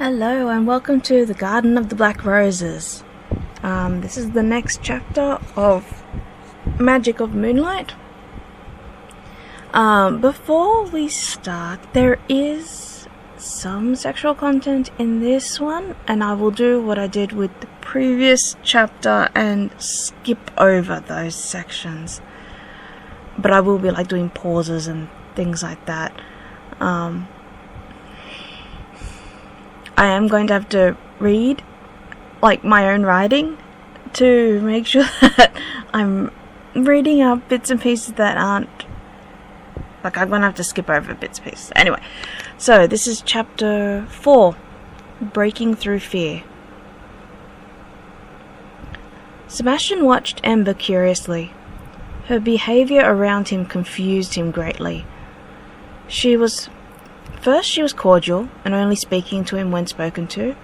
Hello and welcome to the Garden of the Black Roses. This is the next chapter of Magic of Moonlight. Before we start, there is some sexual content in this one, and I will do what I did with the previous chapter and skip over those sections. But I will be doing pauses and things like that. I am going to have to read my own writing to make sure that I'm reading out bits and pieces that aren't I'm going to have to skip over bits and pieces. Anyway, so this is chapter 4, Breaking Through Fear. Sebastian watched Ember curiously. Her behavior around him confused him greatly. First she was cordial and only speaking to him when spoken to.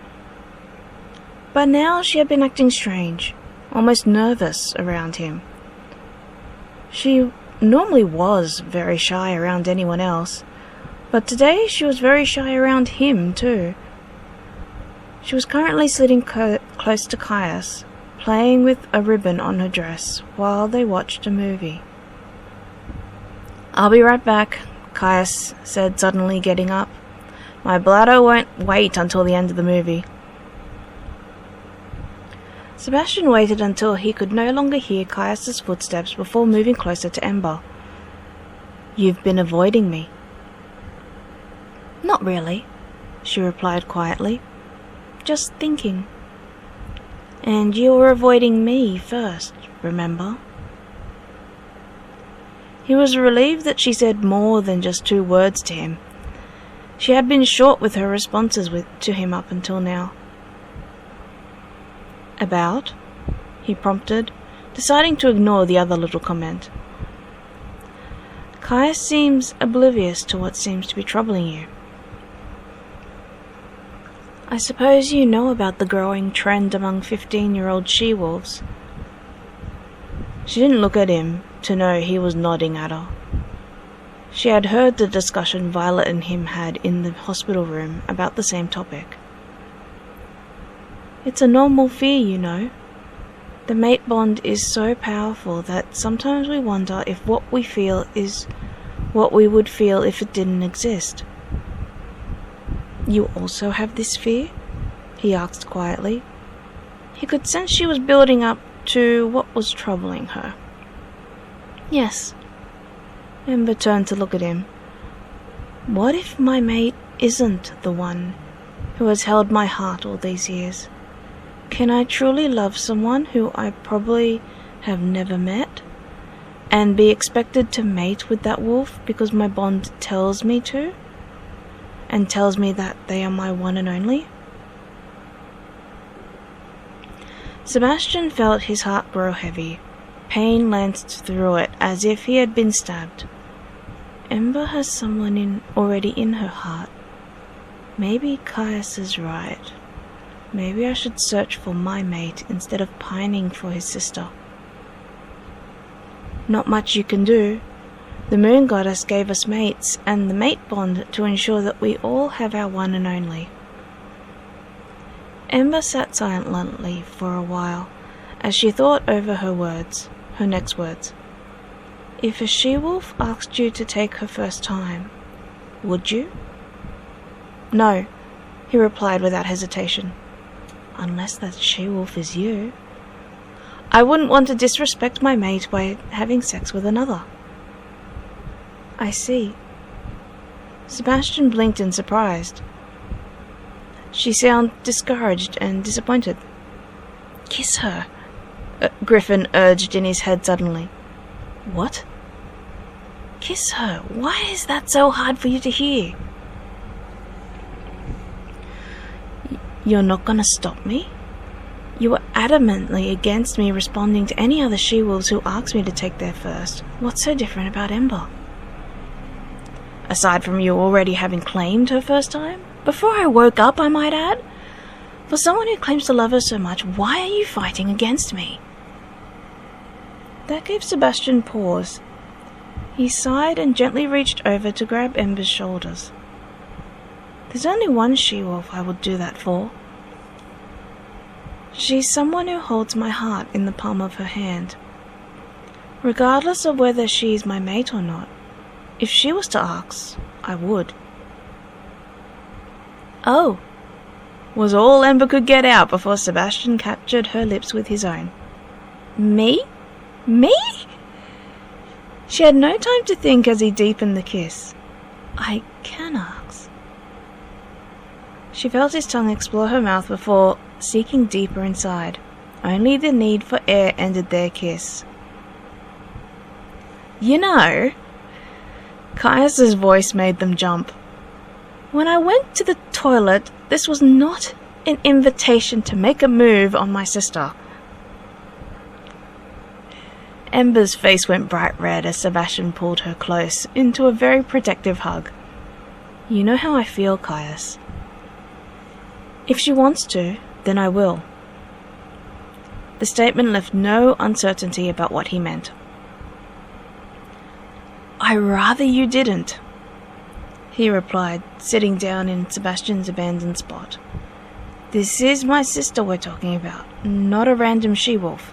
But now she had been acting strange, almost nervous around him. She normally was very shy around anyone else, but today she was very shy around him too. She was currently sitting close to Caius, playing with a ribbon on her dress while they watched a movie. "I'll be right back," Caius said, suddenly getting up. "My bladder won't wait until the end of the movie." Sebastian waited until he could no longer hear Caius's footsteps before moving closer to Ember. "You've been avoiding me." "Not really," she replied quietly. "Just thinking." "And you were avoiding me first, remember?" He was relieved that she said more than just 2 words to him. She had been short with her responses to him up until now. "About?" he prompted, deciding to ignore the other little comment. "Caius seems oblivious to what seems to be troubling you." "I suppose you know about the growing trend among 15-year-old she-wolves." She didn't look at him to know he was nodding at her. She had heard the discussion Violet and him had in the hospital room about the same topic. "It's a normal fear, you know. The mate bond is so powerful that sometimes we wonder if what we feel is what we would feel if it didn't exist." "You also have this fear?" he asked quietly. He could sense she was building up to what was troubling her. "Yes." Ember turned to look at him. "What if my mate isn't the one who has held my heart all these years? Can I truly love someone who I probably have never met, and be expected to mate with that wolf because my bond tells me to, and tells me that they are my one and only?" Sebastian felt his heart grow heavy. Pain lanced through it as if he had been stabbed. Ember has someone already in her heart. Maybe Caius is right. Maybe I should search for my mate instead of pining for his sister. Not much you can do. The moon goddess gave us mates and the mate bond to ensure that we all have our one and only. Ember sat silently for a while as she thought over her next words. "If a she-wolf asked you to take her first time, would you?" "No," he replied without hesitation. "Unless that she-wolf is you. I wouldn't want to disrespect my mate by having sex with another." "I see." Sebastian blinked in surprise. She sounded discouraged and disappointed. "Kiss her," Griffin urged in his head suddenly. "What?" "Kiss her. Why is that so hard for you to hear?" "You're not gonna stop me? You were adamantly against me responding to any other she-wolves who asked me to take their first. What's so different about Ember?" "Aside from you already having claimed her first time? Before I woke up, I might add. For someone who claims to love her so much, why are you fighting against me?" That gave Sebastian pause. He sighed and gently reached over to grab Ember's shoulders. There's only one she-wolf I would do that for. She's someone who holds my heart in the palm of her hand. Regardless of whether she is my mate or not, if she was to ask, I would. Oh, was all Ember could get out before Sebastian captured her lips with his own. Me? Me? She had no time to think as he deepened the kiss. I can ask. She felt his tongue explore her mouth before seeking deeper inside. Only the need for air ended their kiss. You know, Caius's voice made them jump. When I went to the toilet, this was not an invitation to make a move on my sister. Ember's face went bright red as Sebastian pulled her close into a very protective hug. You know how I feel, Caius. If she wants to, then I will. The statement left no uncertainty about what he meant. I rather you didn't, he replied, sitting down in Sebastian's abandoned spot. This is my sister we're talking about, not a random she-wolf.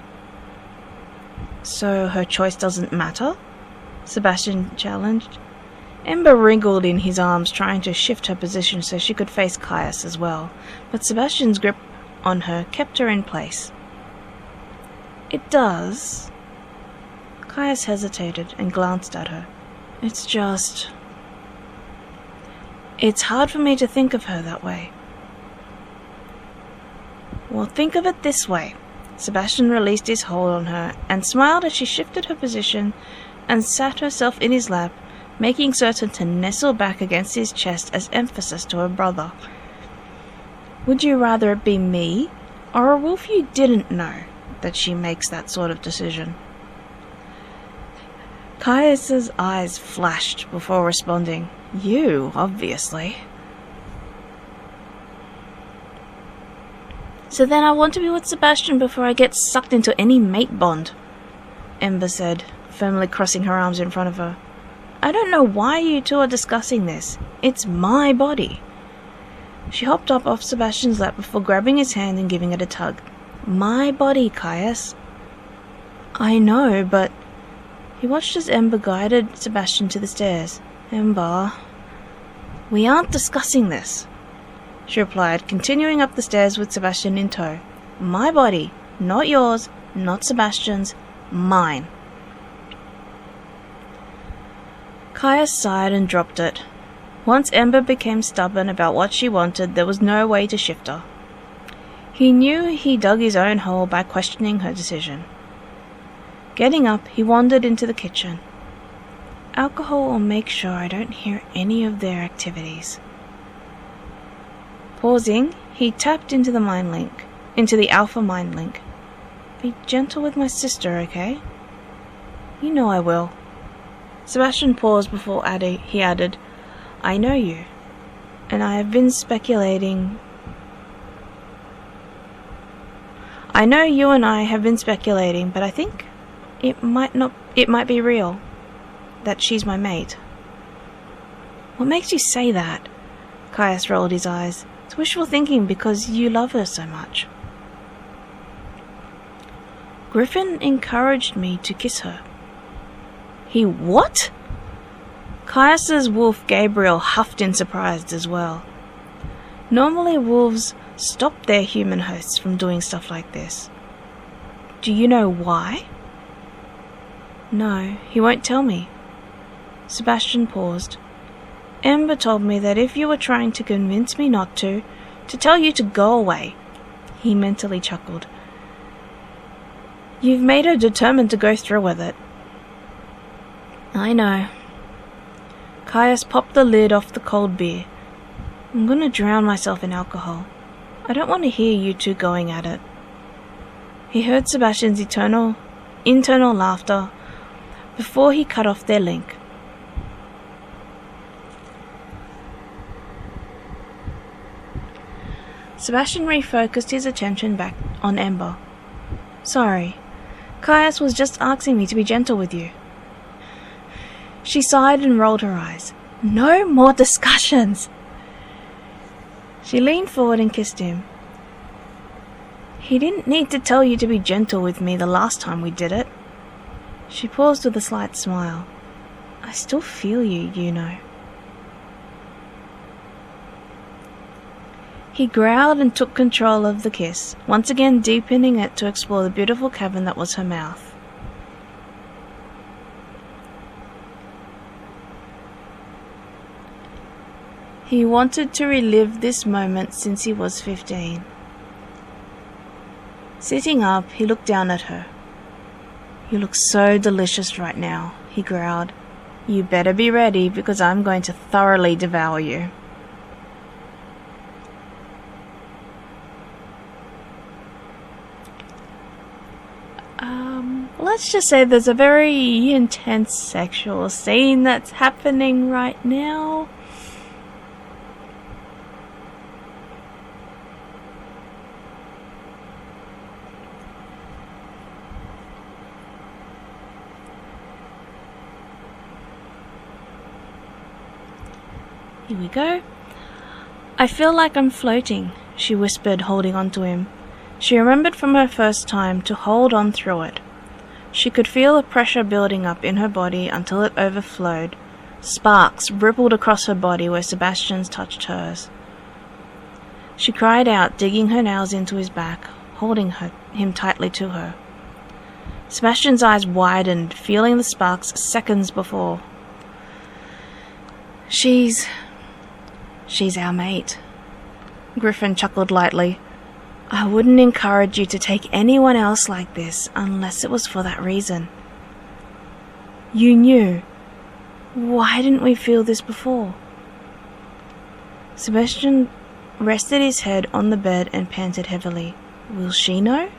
So her choice doesn't matter? Sebastian challenged. Ember wriggled in his arms, trying to shift her position so she could face Caius as well, but Sebastian's grip on her kept her in place. It does. Caius hesitated and glanced at her. It's just... It's hard for me to think of her that way. Well, think of it this way. Sebastian released his hold on her and smiled as she shifted her position and sat herself in his lap, making certain to nestle back against his chest as emphasis to her brother. Would you rather it be me, or a wolf you didn't know, that she makes that sort of decision? Caius's eyes flashed before responding. You, obviously. So then I want to be with Sebastian before I get sucked into any mate bond, Ember said, firmly crossing her arms in front of her. I don't know why you two are discussing this. It's my body. She hopped up off Sebastian's lap before grabbing his hand and giving it a tug. My body, Caius. I know, but... He watched as Ember guided Sebastian to the stairs. Ember... We aren't discussing this, she replied, continuing up the stairs with Sebastian in tow. My body, not yours, not Sebastian's, mine. Caius sighed and dropped it. Once Ember became stubborn about what she wanted, there was no way to shift her. He knew he dug his own hole by questioning her decision. Getting up, he wandered into the kitchen. Alcohol will make sure I don't hear any of their activities. Pausing, he tapped into the alpha mind link. Be gentle with my sister, okay? You know I will. Sebastian paused before he added, I know you, and I have been speculating... I know you and I have been speculating, but I think it might be real, that she's my mate. What makes you say that? Caius rolled his eyes. It's wishful thinking because you love her so much. Griffin encouraged me to kiss her. He what? Caius's wolf Gabriel huffed in surprise as well. Normally wolves stop their human hosts from doing stuff like this. Do you know why? No, he won't tell me. Sebastian paused. Ember told me that if you were trying to convince me not to tell you to go away. He mentally chuckled. You've made her determined to go through with it. I know. Caius popped the lid off the cold beer. I'm gonna drown myself in alcohol. I don't want to hear you two going at it. He heard Sebastian's internal laughter before he cut off their link. Sebastian refocused his attention back on Ember. Sorry, Caius was just asking me to be gentle with you. She sighed and rolled her eyes. No more discussions! She leaned forward and kissed him. He didn't need to tell you to be gentle with me the last time we did it. She paused with a slight smile. I still feel you, you know. He growled and took control of the kiss, once again deepening it to explore the beautiful cavern that was her mouth. He wanted to relive this moment since he was 15. Sitting up, he looked down at her. You look so delicious right now, he growled. You better be ready because I'm going to thoroughly devour you. Let's just say there's a very intense sexual scene that's happening right now. Here we go. I feel like I'm floating, she whispered, holding on to him. She remembered from her first time to hold on through it. She could feel the pressure building up in her body until it overflowed. Sparks rippled across her body where Sebastian's touched hers. She cried out, digging her nails into his back, holding him tightly to her. Sebastian's eyes widened, feeling the sparks seconds before. She's our mate. Griffin chuckled lightly. I wouldn't encourage you to take anyone else like this unless it was for that reason. You knew. Why didn't we feel this before? Sebastian rested his head on the bed and panted heavily. Will she know?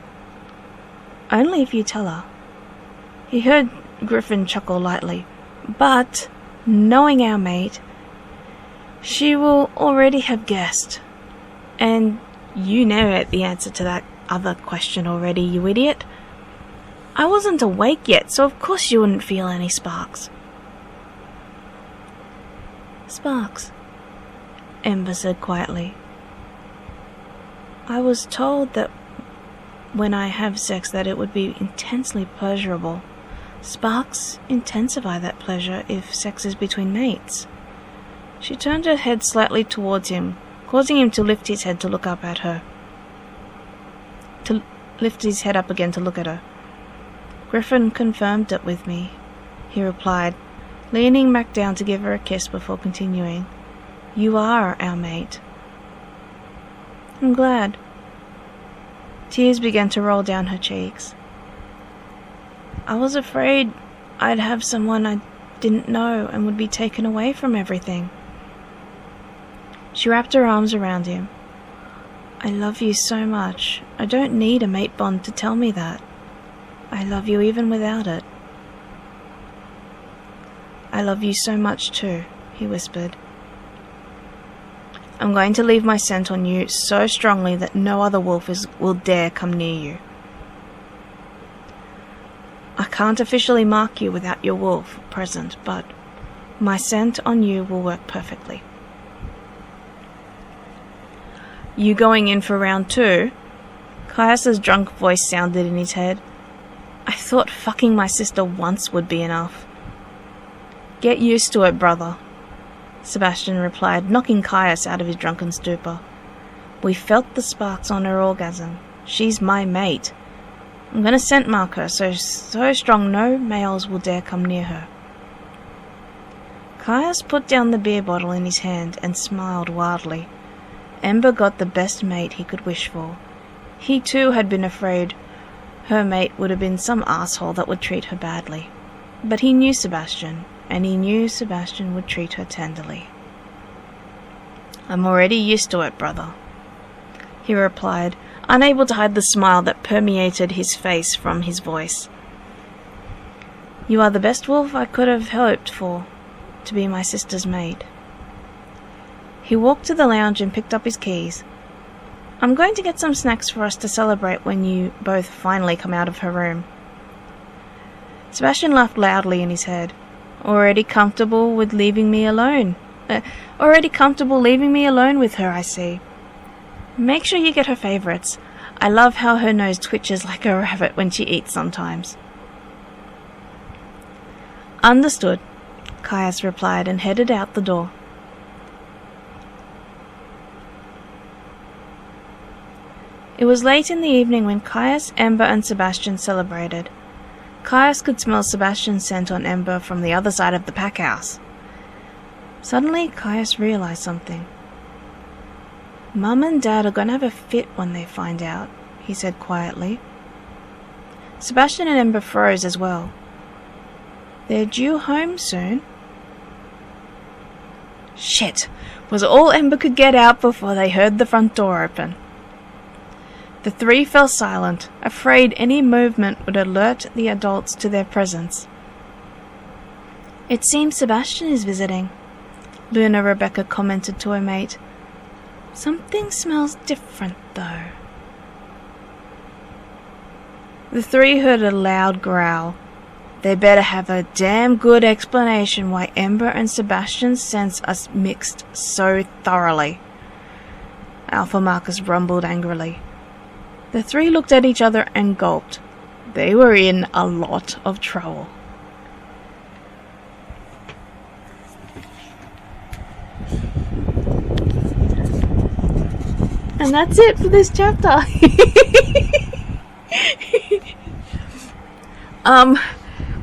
Only if you tell her. He heard Griffin chuckle lightly. But, knowing our mate, she will already have guessed. And you know the answer to that other question already, you idiot. I wasn't awake yet, so of course you wouldn't feel any sparks. Sparks, Ember said quietly. I was told that when I have sex that it would be intensely pleasurable. Sparks intensify that pleasure if sex is between mates. She turned her head slightly towards him, causing him to lift his head to look up at her. To lift his head up again to look at her. Griffin confirmed it with me, he replied, leaning back down to give her a kiss before continuing. You are our mate. I'm glad. Tears began to roll down her cheeks. I was afraid I'd have someone I didn't know and would be taken away from everything. She wrapped her arms around him. I love you so much. I don't need a mate bond to tell me that. I love you even without it. I love you so much too, he whispered. I'm going to leave my scent on you so strongly that no other wolf will dare come near you. I can't officially mark you without your wolf present, but my scent on you will work perfectly. You going in for round 2? Caius's drunk voice sounded in his head. I thought fucking my sister once would be enough. Get used to it, brother, Sebastian replied, knocking Caius out of his drunken stupor. We felt the sparks on her orgasm. She's my mate. I'm going to scent mark her so strong no males will dare come near her. Caius put down the beer bottle in his hand and smiled wildly. Ember got the best mate he could wish for. He too had been afraid her mate would have been some asshole that would treat her badly. But he knew Sebastian, and he knew Sebastian would treat her tenderly. I'm already used to it, brother, he replied, unable to hide the smile that permeated his face from his voice. You are the best wolf I could have hoped for to be my sister's mate. He walked to the lounge and picked up his keys. I'm going to get some snacks for us to celebrate when you both finally come out of her room. Sebastian laughed loudly in his head. Already comfortable leaving me alone with her, I see. Make sure you get her favourites. I love how her nose twitches like a rabbit when she eats sometimes. Understood, Caius replied and headed out the door. It was late in the evening when Caius, Ember and Sebastian celebrated. Caius could smell Sebastian's scent on Ember from the other side of the pack house. Suddenly, Caius realised something. Mum and Dad are going to have a fit when they find out, he said quietly. Sebastian and Ember froze as well. They're due home soon. Shit! Was all Ember could get out before they heard the front door open. The three fell silent, afraid any movement would alert the adults to their presence. It seems Sebastian is visiting, Luna Rebecca commented to her mate. Something smells different, though. The three heard a loud growl. They better have a damn good explanation why Ember and Sebastian's scents are mixed so thoroughly. Alpha Marcus rumbled angrily. The three looked at each other and gulped. They were in a lot of trouble. And that's it for this chapter.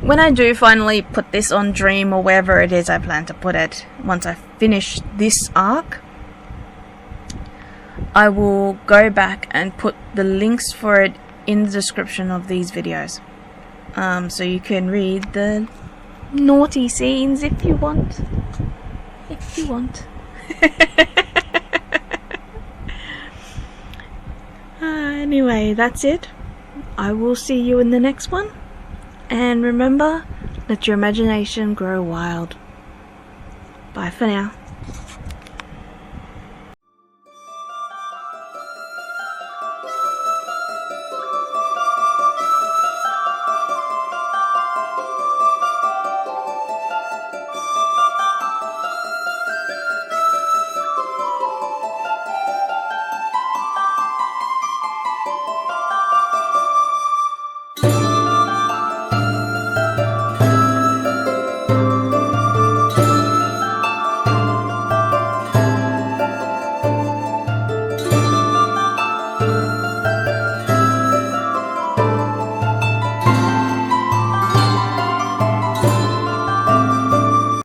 When I do finally put this on Dream or wherever it is I plan to put it, once I finish this arc, I will go back and put the links for it in the description of these videos. So you can read the naughty scenes if you want. If you want. Anyway, that's it. I will see you in the next one. And remember, let your imagination grow wild. Bye for now.